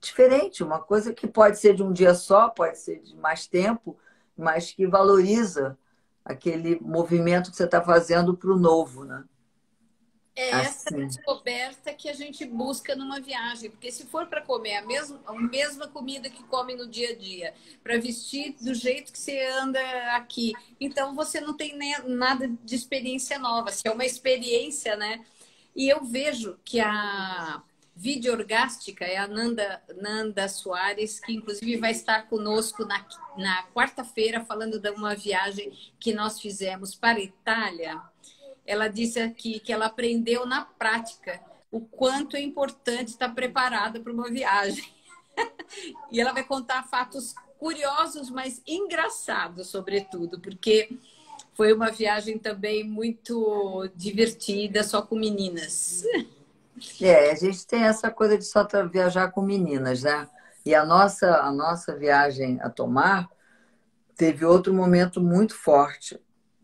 S2: diferente, uma coisa que pode ser de um dia só, pode ser de mais tempo, mas que valoriza aquele movimento que você está fazendo para o novo, né?
S1: é essa
S2: Assim.
S1: descoberta que a gente busca numa viagem, porque se for para comer a mesma comida que come no dia a dia, para vestir do jeito que você anda aqui, então você não tem nem nada de experiência nova, se é uma experiência, né? E eu vejo que a videoorgástica é a Nanda Soares, que inclusive vai estar conosco na quarta-feira, falando de uma viagem que nós fizemos para a Itália. Ela disse aqui que ela aprendeu na prática o quanto é importante estar preparada para uma viagem. E ela vai contar fatos curiosos, mas engraçados, sobretudo, porque foi uma viagem também muito divertida, só com meninas.
S2: A gente tem essa coisa de só viajar com meninas, né? E a nossa viagem a Tomar teve outro momento muito forte,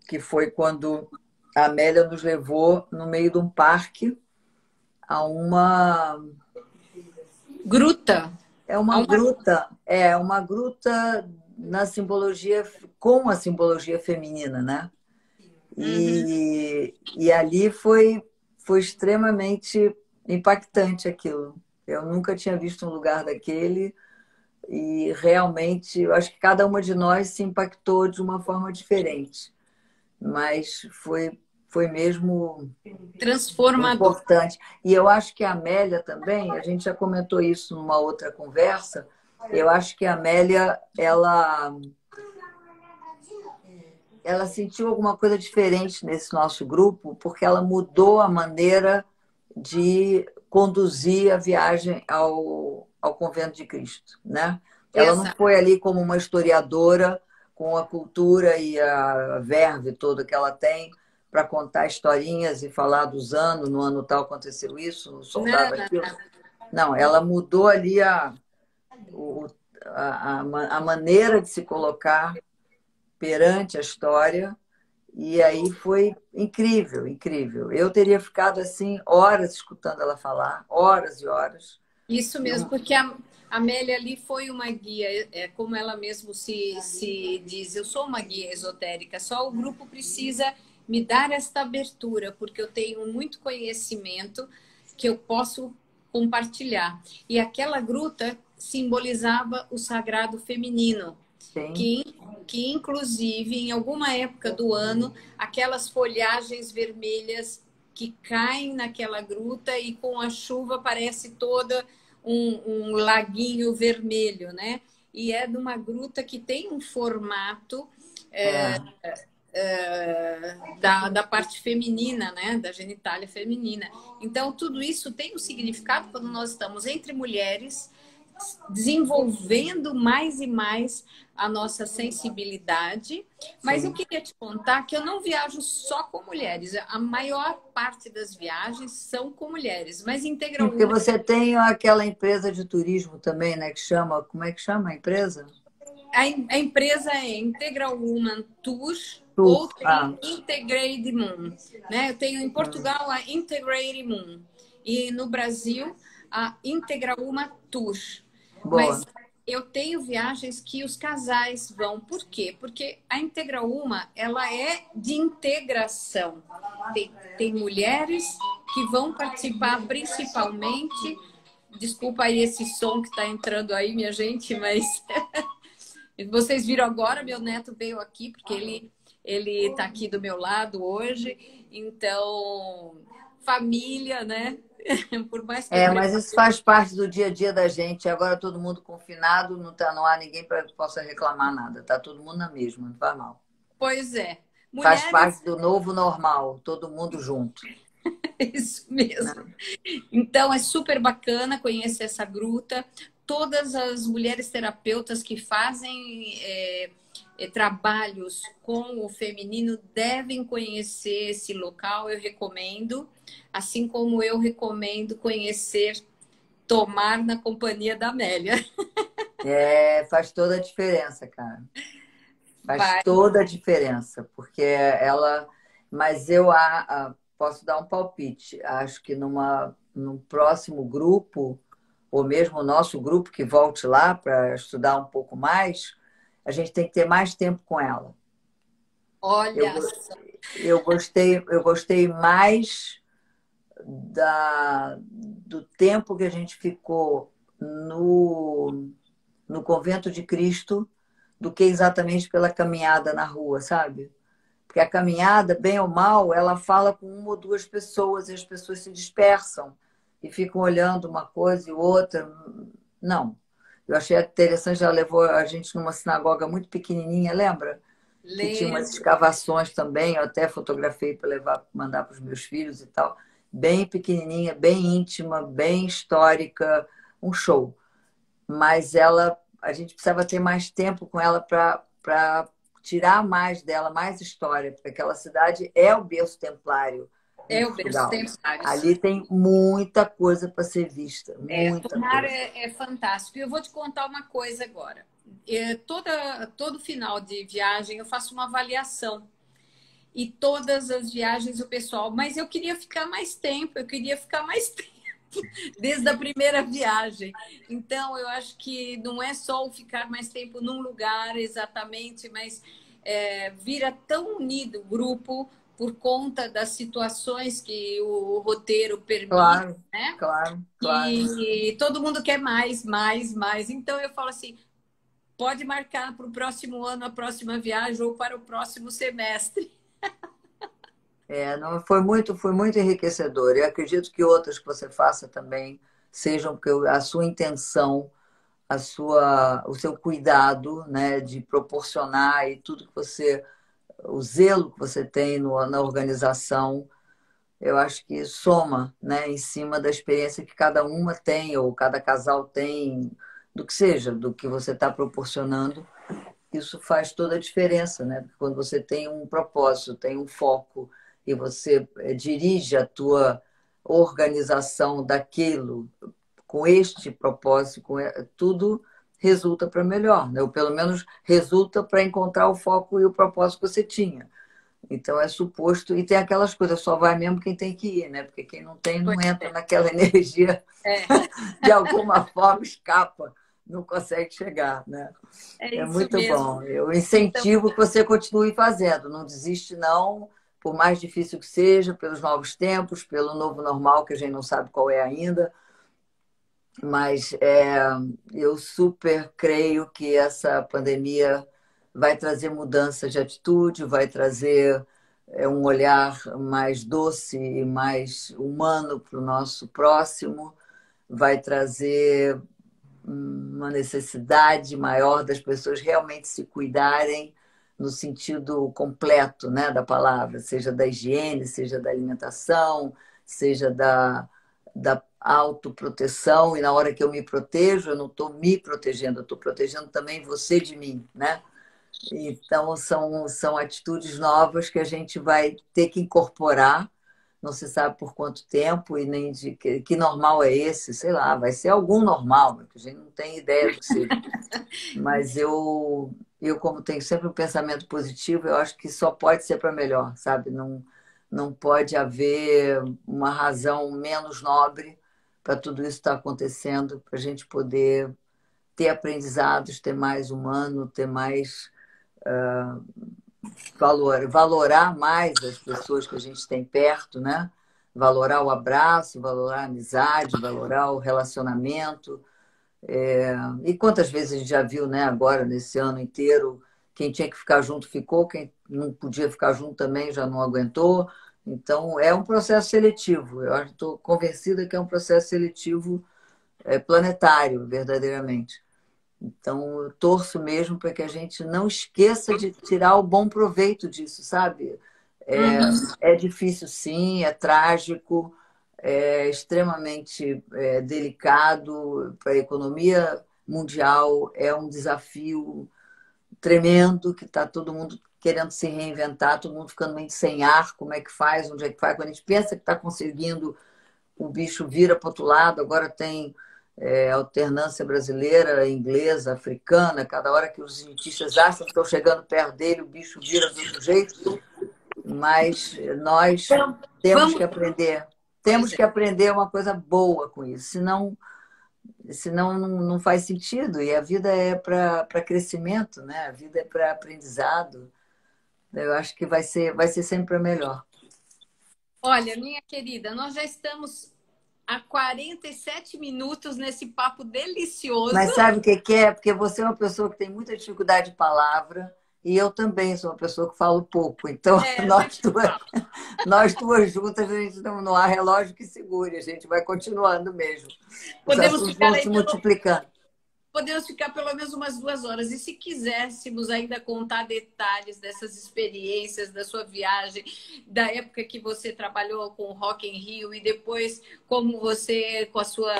S2: que foi quando a Amélia nos levou no meio de um parque a
S1: Gruta.
S2: é uma gruta na simbologia com a simbologia feminina, né?
S1: Uhum.
S2: E ali foi extremamente impactante aquilo. Eu nunca tinha visto um lugar daquele e realmente eu acho que cada uma de nós se impactou de uma forma diferente, mas foi mesmo
S1: Transformador.
S2: importante. E eu acho que a Amélia também, a gente já comentou isso numa outra conversa, eu acho que a Amélia, ela sentiu alguma coisa diferente nesse nosso grupo, porque ela mudou a maneira de conduzir a viagem ao Convento de Cristo, né? Ela não
S1: Exato.
S2: foi ali como uma historiadora com a cultura e a verve toda que ela tem para contar historinhas e falar dos anos, no ano tal aconteceu isso, no
S1: Não,
S2: soldado
S1: não,
S2: aquilo.
S1: não.
S2: Não, ela mudou ali o- a maneira de se colocar perante a história. E aí foi incrível, incrível. Eu teria ficado assim horas escutando ela falar, horas e horas.
S1: Isso
S2: E
S1: mesmo, porque a Amélia ali foi uma guia, como ela mesmo se diz, eu sou uma guia esotérica, só o grupo precisa me dar esta abertura, porque eu tenho muito conhecimento que eu posso compartilhar. E aquela gruta simbolizava o sagrado feminino.
S2: Sim.
S1: que inclusive em alguma época do ano, aquelas folhagens vermelhas que caem naquela gruta e com a chuva parece toda um laguinho vermelho, né? E é de uma gruta que tem um formato
S2: É.
S1: da parte feminina, né? Da genitália feminina. Então, tudo isso tem um significado quando nós estamos entre mulheres, desenvolvendo mais e mais a nossa sensibilidade. Mas eu
S2: Sim.
S1: queria te contar que eu não viajo só com mulheres. A maior parte das viagens são com mulheres, mas
S2: Sim,
S1: Integra
S2: porque
S1: Uma,
S2: você tem aquela empresa de turismo também, né? Que chama, como é que chama a empresa?
S1: a empresa é Integral Woman Tour ou
S2: Tour.
S1: tem
S2: Ah,
S1: Integrate Moon, né? Eu tenho em Portugal a Integrate Moon e no Brasil a Integral Uma Tour. Mas
S2: boa.
S1: eu tenho viagens que os casais vão. Por quê? Porque a Integral Uma, ela é de integração. Tem mulheres que vão participar principalmente. Desculpa aí esse som que está entrando aí, minha gente, mas vocês viram agora, meu neto veio aqui, porque ele está aqui do meu lado hoje. Então, família, né? Por mais que eu
S2: É, mas
S1: prepare.
S2: isso faz parte do dia a dia da gente. Agora todo mundo confinado, não tá, não há ninguém para que possa reclamar nada. Tá todo mundo na mesma, não faz mal.
S1: Pois é.
S2: Faz
S1: Mulheres,
S2: parte do novo normal, todo mundo junto,
S1: isso mesmo.
S2: né?
S1: Então, é super bacana conhecer essa gruta. Todas as mulheres terapeutas que fazem trabalhos com o feminino devem conhecer esse local, eu recomendo. Assim como eu recomendo conhecer Tomar na Companhia da Amélia.
S2: É, faz toda a diferença, cara. Faz
S1: Vai.
S2: toda a diferença, porque ela. Mas eu posso dar um palpite. Acho que num próximo grupo, ou mesmo o nosso grupo que volte lá para estudar um pouco mais, a gente tem que ter mais tempo com ela. Eu,
S1: Olha
S2: go-
S1: só.
S2: eu gostei mais do tempo que a gente ficou no Convento de Cristo do que exatamente pela caminhada na rua, sabe? Porque a caminhada, bem ou mal, ela fala com uma ou duas pessoas e as pessoas se dispersam e ficam olhando uma coisa e outra. Não. Eu achei interessante, ela levou a gente numa sinagoga muito pequenininha, lembra? Que tinha umas
S1: Lembro.
S2: escavações também, eu até fotografei para levar, mandar para os meus filhos e tal. Bem pequenininha, bem íntima, bem histórica, um show. Mas a gente precisava ter mais tempo com ela para tirar mais dela, mais história, porque aquela cidade é o berço templário em
S1: É o berço
S2: Portugal.
S1: templários.
S2: Ali tem muita coisa para ser vista, muita
S1: Tomar
S2: coisa.
S1: é fantástico. E eu vou te contar uma coisa agora. Todo final de viagem eu faço uma avaliação. E todas as viagens o pessoal, mas eu queria ficar mais tempo, eu queria ficar mais tempo desde a primeira viagem. Então, eu acho que não é só o ficar mais tempo num lugar exatamente, mas vira tão unido o grupo por conta das situações que o roteiro permite,
S2: Claro,
S1: né?
S2: claro, claro.
S1: E todo mundo quer mais, mais, mais. Então, eu falo assim, pode marcar para o próximo ano a próxima viagem ou para o próximo semestre.
S2: É, não, foi muito enriquecedor. Eu acredito que outras que você faça também sejam porque a sua intenção, o seu cuidado, né, de proporcionar e tudo que você, o zelo que você tem na organização, eu acho que soma, né, em cima da experiência que cada uma tem ou cada casal tem, do que seja, do que você está proporcionando. Isso faz toda a diferença, né? Porque quando você tem um propósito, tem um foco e você dirige a tua organização daquilo com este propósito, tudo resulta para melhor, né? Ou pelo menos resulta para encontrar o foco e o propósito que você tinha. Então é suposto, e tem aquelas coisas, só vai mesmo quem tem que ir, né? Porque quem não tem
S1: Pois
S2: não entra
S1: é.
S2: naquela energia,
S1: É,
S2: de alguma forma escapa, não consegue chegar, né?
S1: é
S2: É
S1: isso
S2: muito
S1: mesmo.
S2: bom. Eu
S1: Então,
S2: incentivo que você continue fazendo. Não desiste, não, por mais difícil que seja, pelos novos tempos, pelo novo normal, que a gente não sabe qual é ainda. Mas eu super creio que essa pandemia vai trazer mudança de atitude, vai trazer um olhar mais doce e mais humano para o nosso próximo, vai trazer uma necessidade maior das pessoas realmente se cuidarem no sentido completo, né, da palavra, seja da higiene, seja da alimentação, seja da autoproteção. E na hora que eu me protejo, eu não estou me protegendo, eu estou protegendo também você de mim, né? Então, são atitudes novas que a gente vai ter que incorporar, não se sabe por quanto tempo e nem de que normal é esse, sei lá, vai ser algum normal, porque a gente não tem ideia do que seja. Mas como tenho sempre um pensamento positivo, eu acho que só pode ser para melhor, sabe? Não, não pode haver uma razão menos nobre para tudo isso estar acontecendo, para a gente poder ter aprendizados, ter mais humano, ter mais valorar mais as pessoas que a gente tem perto, né? Valorar o abraço, valorar a amizade, valorar o relacionamento. E quantas vezes a gente já viu, né, agora, nesse ano inteiro, quem tinha que ficar junto ficou, quem não podia ficar junto também já não aguentou. Então, é um processo seletivo. Eu estou convencida que é um processo seletivo planetário, verdadeiramente. Então, eu torço mesmo para que a gente não esqueça de tirar o bom proveito disso, sabe? É difícil, sim, é trágico, é extremamente delicado para a economia mundial, é um desafio tremendo que está todo mundo querendo se reinventar, todo mundo ficando meio sem ar, como é que faz, onde é que faz. Quando a gente pensa que está conseguindo, o bicho vira para o outro lado, agora tem alternância brasileira, inglesa, africana, cada hora que os cientistas acham que estão chegando perto dele, o bicho vira do outro jeito, mas nós temos que
S1: Vamos,
S2: aprender.
S1: pois
S2: Temos
S1: é.
S2: que aprender uma coisa boa com isso, senão não faz sentido. E a vida é para crescimento, né? A vida é para aprendizado. Eu acho que vai ser sempre para melhor.
S1: Olha, minha querida, nós já estamos há 47 minutos nesse papo delicioso.
S2: Mas sabe o que que é? Porque você é uma pessoa que tem muita dificuldade de palavra e eu também sou uma pessoa que falo pouco. Então,
S1: A
S2: nós
S1: gente
S2: duas,
S1: fala.
S2: nós duas juntas, a gente não há relógio que segure, a gente vai continuando mesmo. Os
S1: Podemos
S2: assuntos
S1: ficar
S2: vão
S1: aí
S2: se multiplicando.
S1: Podemos ficar pelo menos umas 2 horas. E se quiséssemos ainda contar detalhes dessas experiências, da sua viagem, da época que você trabalhou com o Rock in Rio e depois como você, com a sua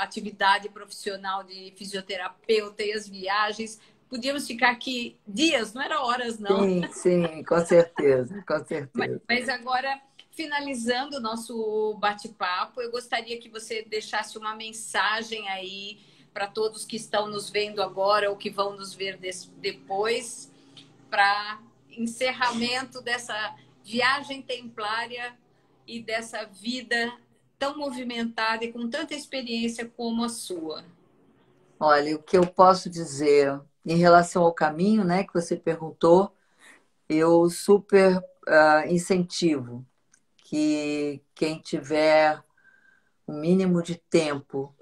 S1: atividade profissional de fisioterapeuta e as viagens, podíamos ficar aqui dias, não era horas, não.
S2: Sim, sim, com certeza, com certeza.
S1: Mas agora, finalizando o nosso bate-papo, eu gostaria que você deixasse uma mensagem aí para todos que estão nos vendo agora ou que vão nos ver depois, para encerramento dessa viagem templária e dessa vida tão movimentada e com tanta experiência como a sua.
S2: Olha, o que eu posso dizer em relação ao caminho, né, que você perguntou, eu super incentivo que quem tiver o mínimo de tempo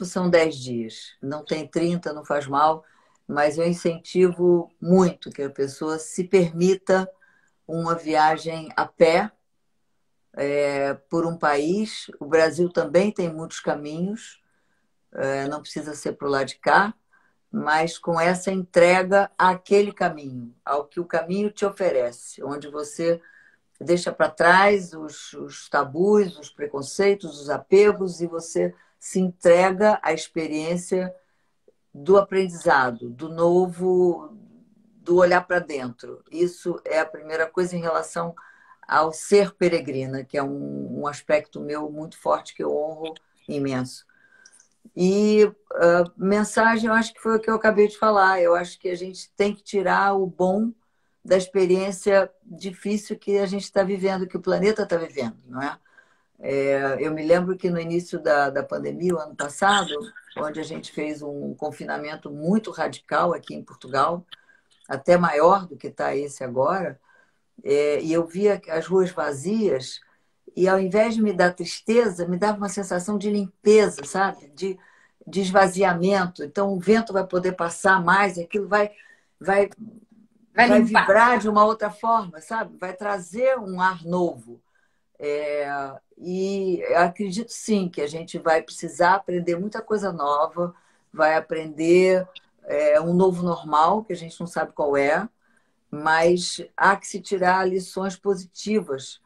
S2: são 10 dias. Não tem 30, não faz mal, mas eu incentivo muito que a pessoa se permita uma viagem a pé por um país. O Brasil também tem muitos caminhos, não precisa ser para o lado de cá, mas com essa entrega àquele caminho, ao que o caminho te oferece, onde você deixa para trás os tabus, os preconceitos, os apegos e você se entrega à experiência do aprendizado, do novo, do olhar para dentro. Isso é a primeira coisa em relação ao ser peregrina, que é um aspecto meu muito forte que eu honro imenso. E mensagem, eu acho que foi o que eu acabei de falar. Eu acho que a gente tem que tirar o bom da experiência difícil que a gente está vivendo, que o planeta está vivendo, não é? Eu me lembro que no início da pandemia, o ano passado, onde a gente fez um confinamento muito radical aqui em Portugal, até maior do que está esse agora, e eu via as ruas vazias, E ao invés de me dar tristeza, me dava uma sensação de limpeza, sabe? De esvaziamento. Então o vento vai poder passar mais, aquilo vai,
S1: Vai
S2: vai
S1: limpar.
S2: vibrar de uma outra forma, sabe? Vai trazer um ar novo. E eu acredito sim que a gente vai precisar aprender muita coisa nova, vai aprender um novo normal, que a gente não sabe qual é, mas há que se tirar lições positivas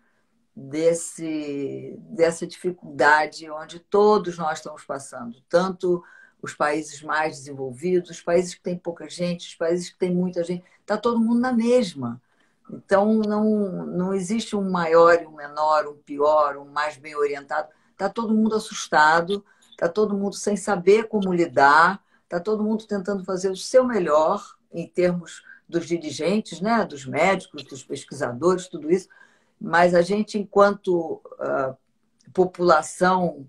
S2: dessa dificuldade onde todos nós estamos passando, tanto os países mais desenvolvidos, os países que têm pouca gente, os países que têm muita gente, está todo mundo na mesma. Então, não existe um maior e um menor, um pior, um mais bem orientado. Está todo mundo assustado, está todo mundo sem saber como lidar, está todo mundo tentando fazer o seu melhor em termos dos dirigentes, né? Dos médicos, dos pesquisadores, tudo isso. Mas a gente, enquanto população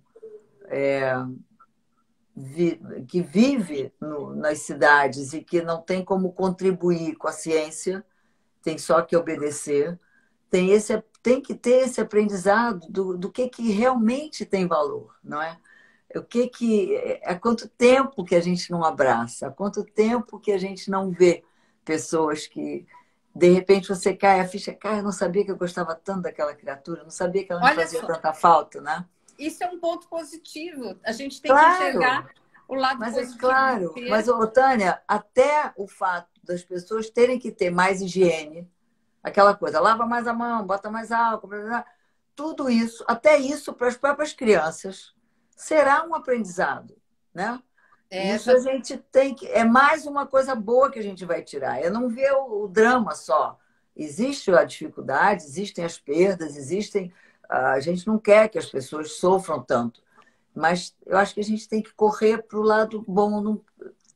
S2: que vive nas cidades e que não tem como contribuir com a ciência, tem só que obedecer, tem que ter esse aprendizado do que realmente tem valor, não é? Há quanto tempo que a gente não abraça, há quanto tempo que a gente não vê pessoas que, de repente, você cai, a ficha cai, eu não sabia que eu gostava tanto daquela criatura, eu não sabia que ela me
S1: Olha
S2: fazia
S1: só,
S2: tanta falta, né?
S1: isso é um ponto positivo. A gente tem que
S2: Claro,
S1: enxergar o lado
S2: mas é
S1: positivo do
S2: claro. Mas,
S1: ser.
S2: ô, Tânia, até o fato das pessoas terem que ter mais higiene, aquela coisa, lava mais a mão, bota mais álcool, blá, blá, blá, tudo isso, até isso para as próprias crianças, será um aprendizado, né? Isso a
S1: Já
S2: gente tem que. É mais uma coisa boa que a gente vai tirar. É não ver o drama só. Existe a dificuldade, existem as perdas, existem. A gente não quer que as pessoas sofram tanto. Mas eu acho que a gente tem que correr para o lado bom.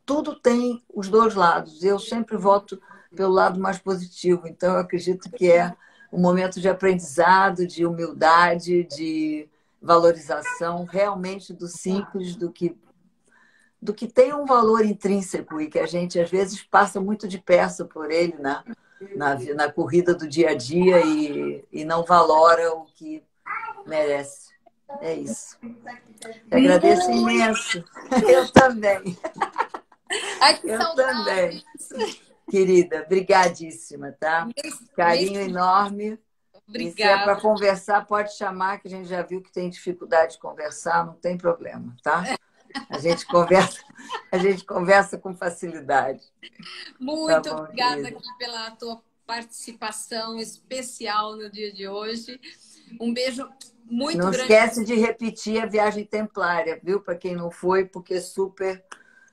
S2: Tudo tem os dois lados. Eu sempre voto pelo lado mais positivo. Então, eu acredito que é um momento de aprendizado, de humildade, de valorização realmente do simples, do que tem um valor intrínseco e que a gente, às vezes, passa muito depressa por ele, né? Na corrida do dia a dia e não valora o que merece. É isso. Te agradeço
S1: muito.
S2: imenso. Eu também.
S1: Ai, que
S2: Eu também.
S1: saudade.
S2: Querida, brigadíssima, tá? Carinho
S1: Mesmo,
S2: enorme. E se é para
S1: obrigada.
S2: conversar, pode chamar, que a gente já viu que tem dificuldade de conversar, não tem problema, tá? A gente conversa, a gente conversa com facilidade. Tá
S1: Muito
S2: bom,
S1: obrigada
S2: querida?
S1: aqui pela tua participação especial no dia de hoje. Um beijo muito
S2: Não
S1: grande.
S2: esquece de repetir a viagem templária, viu? Para quem não foi, porque super,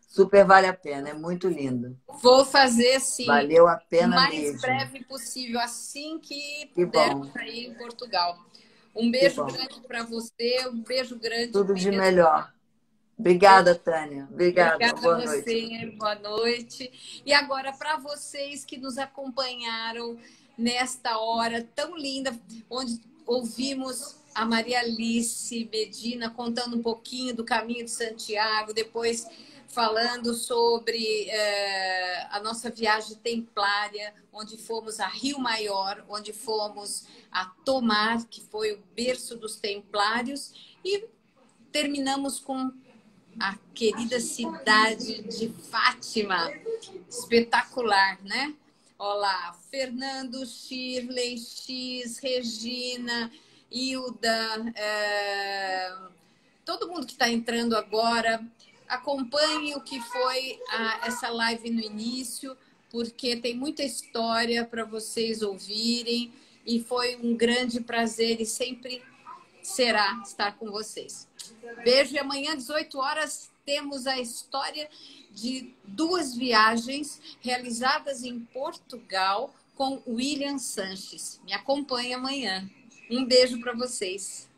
S2: super vale a pena. É muito lindo.
S1: Vou fazer, sim,
S2: Valeu a
S1: o
S2: pena
S1: mais
S2: mesmo.
S1: breve possível, assim que
S2: Que
S1: puder
S2: bom,
S1: sair em Portugal. Um
S2: que
S1: beijo
S2: bom.
S1: grande para você, um beijo grande
S2: Tudo de
S1: mesmo.
S2: melhor. Obrigada, Tânia. Obrigada. Uma
S1: Obrigada a
S2: boa noite.
S1: você, boa noite. E agora, para vocês que nos acompanharam nesta hora tão linda, onde ouvimos a Maria Alice Medina contando um pouquinho do caminho de Santiago, depois falando sobre a nossa viagem templária, onde fomos a Rio Maior, onde fomos a Tomar, que foi o berço dos templários, e terminamos com a querida cidade de Fátima. Espetacular, né? Olá, Fernando, Shirley, X, Regina, Hilda, todo mundo que está entrando agora, acompanhe o que foi essa live no início, porque tem muita história para vocês ouvirem e foi um grande prazer e sempre será estar com vocês. Beijo e amanhã, 18 horas, temos a história de 2 viagens realizadas em Portugal com William Sanches. Me acompanhe amanhã. Um beijo para vocês.